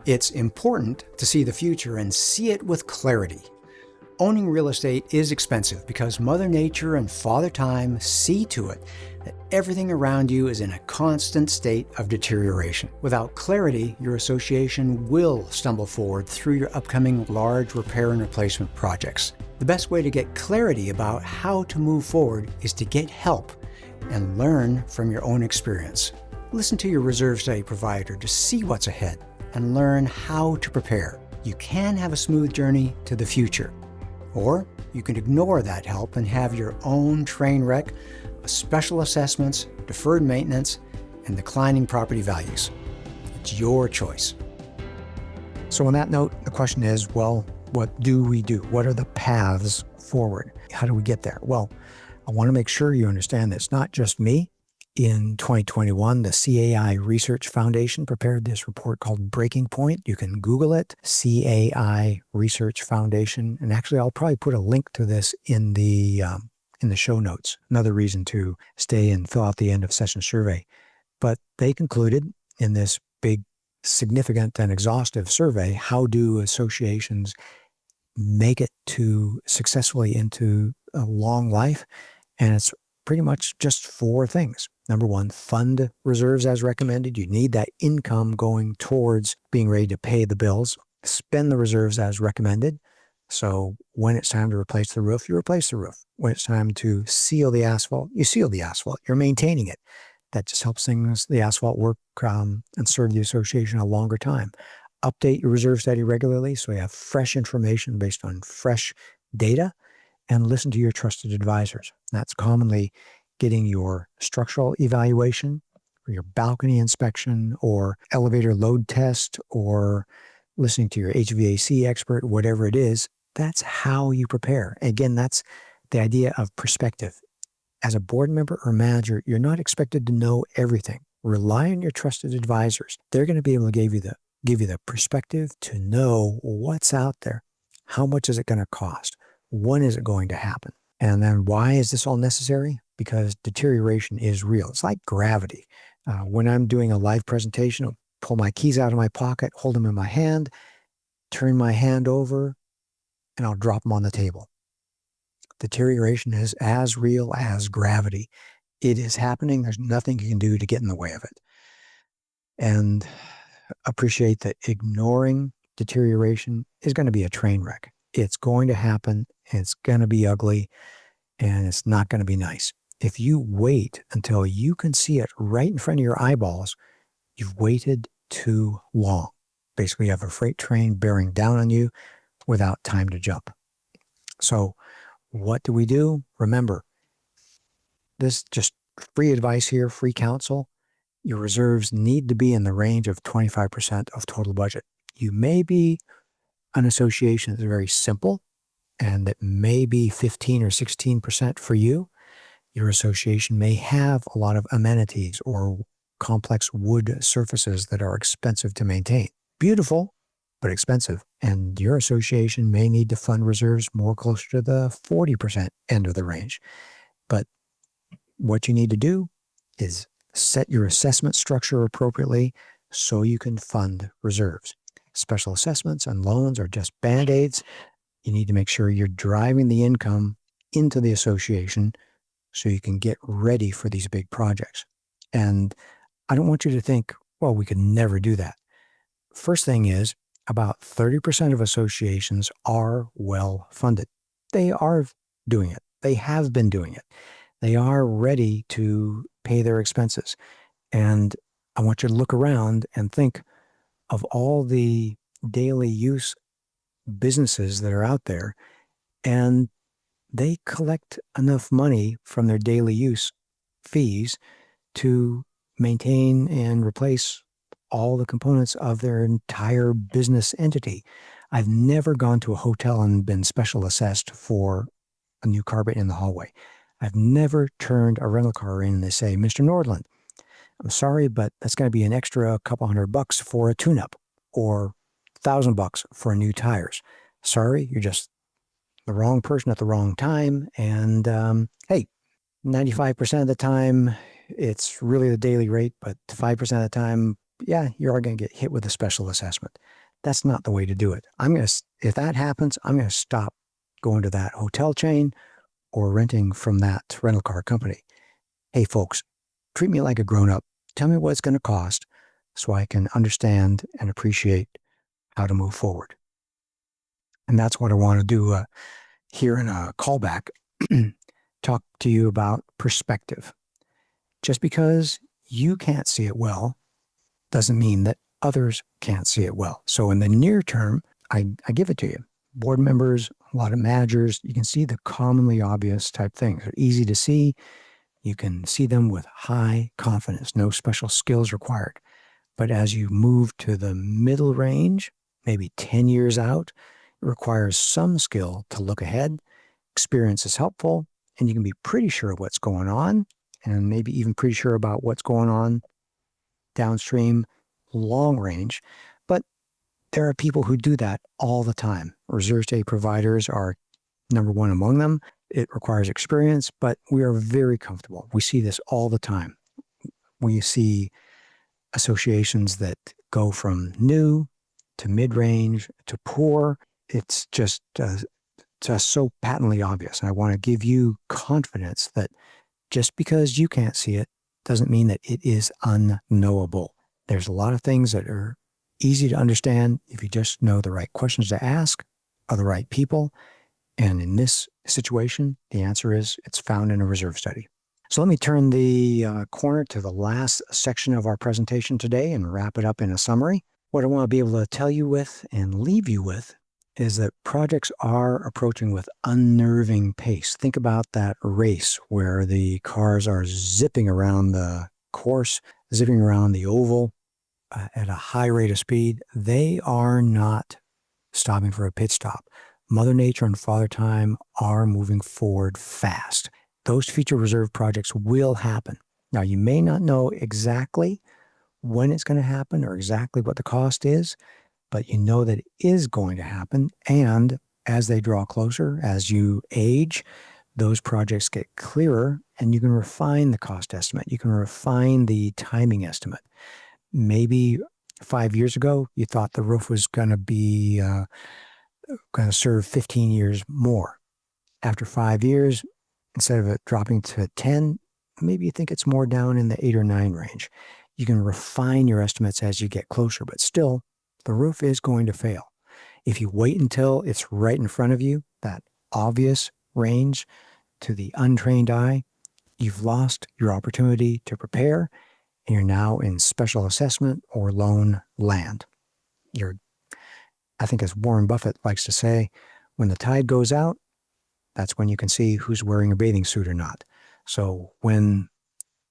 It's important to see the future and see it with clarity. Owning real estate is expensive because Mother Nature and Father Time see to it that everything around you is in a constant state of deterioration. Without clarity, your association will stumble forward through your upcoming large repair and replacement projects. The best way to get clarity about how to move forward is to get help and learn from your own experience. Listen to your reserve study provider to see what's ahead and learn how to prepare. You can have a smooth journey to the future. Or you can ignore that help and have your own train wreck of special assessments, deferred maintenance, and declining property values. It's your choice. So on that note, the question is, well, what do we do? What are the paths forward? How do we get there? Well, I want to make sure you understand that it's not just me. In 2021, the CAI Research Foundation prepared this report called Breaking Point. You can Google it, CAI Research Foundation. And actually, I'll probably put a link to this in the show notes. Another reason to stay and fill out the end of session survey. But they concluded in this big, significant and exhaustive survey, how do associations make it to successfully into a long life? And it's pretty much just 4 things. Number 1, fund reserves as recommended. You need that income going towards being ready to pay the bills. Spend the reserves as recommended. So when it's time to replace the roof, you replace the roof. When it's time to seal the asphalt, you seal the asphalt. You're maintaining it. That just helps the asphalt work and serve the association a longer time. Update your reserve study regularly so you have fresh information based on fresh data, and listen to your trusted advisors. That's commonly getting your structural evaluation or your balcony inspection or elevator load test or listening to your HVAC expert, whatever it is. That's how you prepare. Again, that's the idea of perspective. As a board member or manager, you're not expected to know everything. Rely on your trusted advisors. They're going to be able to give you the perspective to know what's out there. How much is it going to cost? When is it going to happen? And then why is this all necessary? Because deterioration is real. It's like gravity. When I'm doing a live presentation, I'll pull my keys out of my pocket, hold them in my hand, turn my hand over, and I'll drop them on the table. Deterioration is as real as gravity. It is happening. There's nothing you can do to get in the way of it. And appreciate that ignoring deterioration is going to be a train wreck. It's going to happen. It's going to be ugly, and it's not going to be nice. If you wait until you can see it right in front of your eyeballs, you've waited too long. Basically, you have a freight train bearing down on you without time to jump. So what do we do? Remember, this just free advice here, free counsel. Your reserves need to be in the range of 25% of total budget. You may be an association that's very simple, and that may be 15 or 16% for you. Your association may have a lot of amenities or complex wood surfaces that are expensive to maintain. Beautiful, but expensive. And your association may need to fund reserves more closer to the 40% end of the range. But what you need to do is set your assessment structure appropriately so you can fund reserves. Special assessments and loans are just Band-Aids. You need to make sure you're driving the income into the association so you can get ready for these big projects. And I don't want you to think, well, we could never do that. First thing is, about 30% of associations are well funded. They are doing it. They have been doing it. They are ready to pay their expenses. And I want you to look around and think of all the daily use businesses that are out there, and they collect enough money from their daily use fees to maintain and replace all the components of their entire business entity. I've never gone to a hotel and been special assessed for a new carpet in the hallway. I've never turned a rental car in and they say, Mr. Nordland, I'm sorry, but that's going to be an extra couple $100 for a tune-up or $1,000 for new tires. Sorry, you're just the wrong person at the wrong time. And hey, 95% of the time, it's really the daily rate, but 5% of the time, yeah, you are going to get hit with a special assessment. That's not the way to do it. If that happens, I'm going to stop going to that hotel chain or renting from that rental car company. Hey, folks, treat me like a grown-up. Tell me what it's going to cost so I can understand and appreciate how to move forward. And that's what I want to do here in a callback. Talk to you about perspective. Just because you can't see it well doesn't mean that others can't see it well. So in the near term, I give it to you. Board members, a lot of managers, you can see the commonly obvious type things. They're easy to see. You can see them with high confidence, no special skills required. But as you move to the middle range, maybe 10 years out, it requires some skill to look ahead. Experience is helpful, and you can be pretty sure of what's going on, and maybe even pretty sure about what's going on downstream, long range. But there are people who do that all the time. Reserve state providers are number one among them. It requires experience, but we are very comfortable. We see this all the time. We see associations that go from new to mid-range to poor. It's just so patently obvious. And I want to give you confidence that just because you can't see it doesn't mean that it is unknowable. There's a lot of things that are easy to understand if you just know the right questions to ask of the right people. And in this situation, the answer is it's found in a reserve study. So let me turn the corner to the last section of our presentation today and wrap it up in a summary. What I want to be able to tell you with and leave you with is that projects are approaching with unnerving pace. Think about that race where the cars are zipping around the course, zipping around the oval at a high rate of speed. They are not stopping for a pit stop. Mother Nature and Father Time are moving forward fast. Those future reserve projects will happen. Now, you may not know exactly when it's going to happen or exactly what the cost is, but you know that it is going to happen. And as they draw closer, as you age, those projects get clearer and you can refine the cost estimate. You can refine the timing estimate. Maybe 5 years ago, you thought the roof was going to be going to serve 15 years more. After 5 years, instead of it dropping to 10, maybe you think it's more down in the 8 or 9 range. You can refine your estimates as you get closer, but still, the roof is going to fail. If you wait until it's right in front of you, that obvious range to the untrained eye, you've lost your opportunity to prepare, and you're now in special assessment or loan land. I think as Warren Buffett likes to say, when the tide goes out, that's when you can see who's wearing a bathing suit or not. So when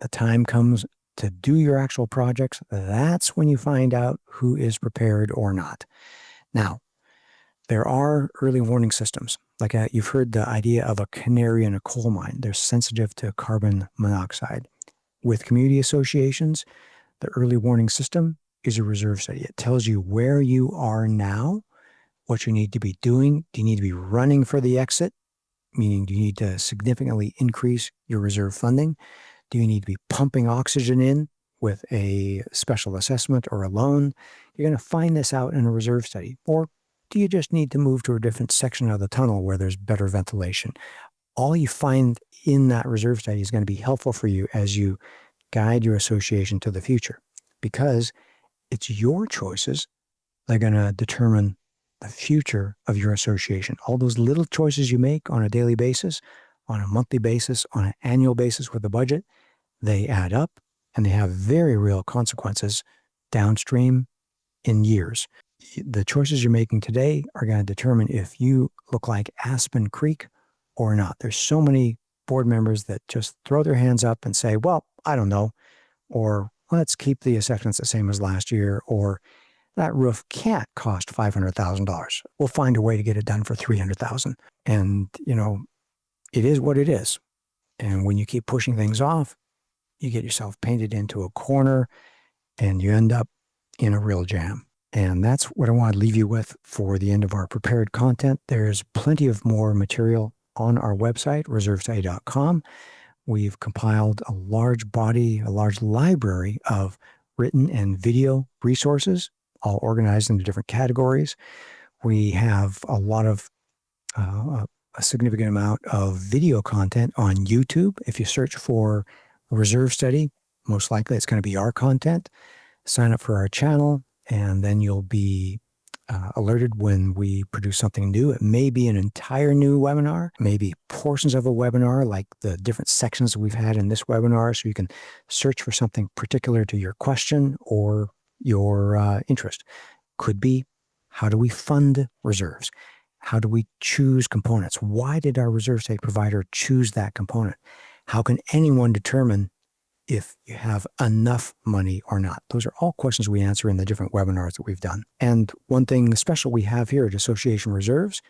the time comes to do your actual projects, that's when you find out who is prepared or not. Now, there are early warning systems. Like you've heard the idea of a canary in a coal mine. They're sensitive to carbon monoxide. With community associations, the early warning system is a reserve study. It tells you where you are now, what you need to be doing. Do you need to be running for the exit? Meaning, do you need to significantly increase your reserve funding? Do you need to be pumping oxygen in with a special assessment or a loan? You're going to find this out in a reserve study. Or do you just need to move to a different section of the tunnel where there's better ventilation? All you find in that reserve study is going to be helpful for you as you guide your association to the future, because it's your choices that are going to determine the future of your association. All those little choices you make on a daily basis, on a monthly basis, on an annual basis with a budget, they add up and they have very real consequences downstream in years. The choices you're making today are going to determine if you look like Aspen Creek or not. There's so many board members that just throw their hands up and say, well, I don't know, or let's keep the assessments the same as last year, or that roof can't cost $500,000. We'll find a way to get it done for $300,000. And, it is what it is. And when you keep pushing things off, you get yourself painted into a corner and you end up in a real jam. And that's what I want to leave you with for the end of our prepared content. There's plenty of more material on our website, reservestudy.com. We've compiled a large library of written and video resources all organized into different categories. We have a significant amount of video content on YouTube. If you search for a reserve study, most likely it's going to be our content. Sign up for our channel, and then you'll be alerted when we produce something new. It may be an entire new webinar, maybe portions of a webinar, like the different sections we've had in this webinar, so you can search for something particular to your question or your interest. Could be, how do we fund reserves? How do we choose components? Why did our reserve state provider choose that component? How can anyone determine if you have enough money or not? Those are all questions we answer in the different webinars that we've done. And one thing special we have here at Association Reserves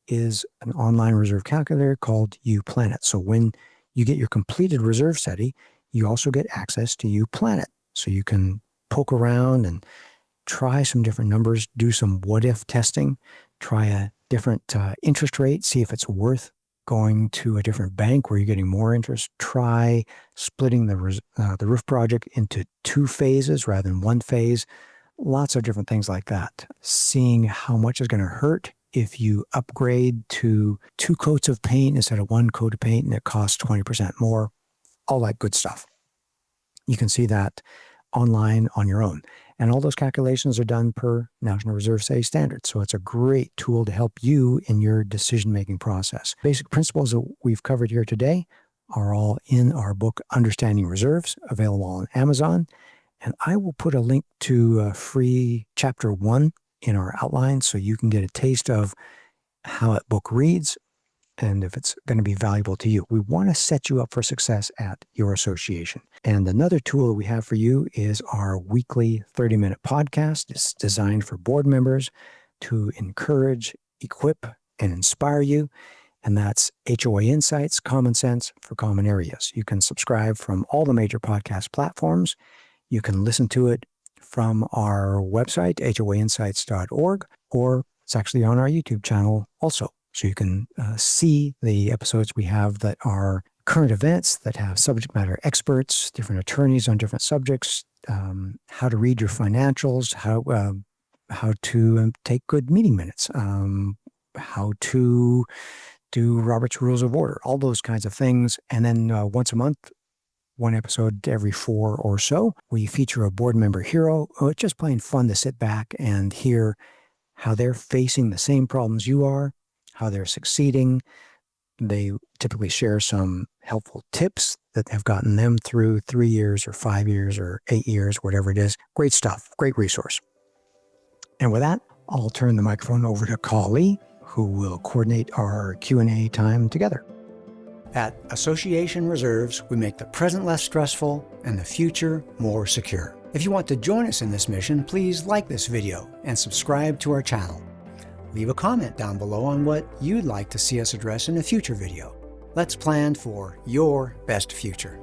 is an online reserve calculator called UPlanet. So when you get your completed reserve study, you also get access to UPlanet. So you can poke around and try some different numbers, do some what-if testing, try a different interest rate, see if it's worth going to a different bank where you're getting more interest. Try splitting the roof project into 2 phases rather than 1 phase. Lots of different things like that. Seeing how much is going to hurt if you upgrade to 2 coats of paint instead of 1 coat of paint and it costs 20% more. All that good stuff. You can see that online on your own. And all those calculations are done per National Reserve Study standards. So it's a great tool to help you in your decision-making process. Basic principles that we've covered here today are all in our book, Understanding Reserves, available on Amazon. And I will put a link to a free chapter 1 in our outline so you can get a taste of how that book reads and if it's going to be valuable to you. We want to set you up for success at your association. And another tool we have for you is our weekly 30-minute podcast. It's designed for board members to encourage, equip, and inspire you. And that's HOA Insights, Common Sense for Common Areas. You can subscribe from all the major podcast platforms. You can listen to it from our website, hoainsights.org, or it's actually on our YouTube channel also. So you can see the episodes we have that are current events, that have subject matter experts, different attorneys on different subjects, how to read your financials, how to take good meeting minutes, how to do Robert's Rules of Order, all those kinds of things. And then once a month, 1 episode every 4 or so, we feature a board member hero. It's just plain fun to sit back and hear how they're facing the same problems you are, how they're succeeding. They typically share some helpful tips that have gotten them through 3 years or 5 years or 8 years, whatever it is. Great stuff, great resource. And with that, I'll turn the microphone over to Kali, who will coordinate our Q&A time together. At Association Reserves, we make the present less stressful and the future more secure. If you want to join us in this mission, please like this video and subscribe to our channel. Leave a comment down below on what you'd like to see us address in a future video. Let's plan for your best future.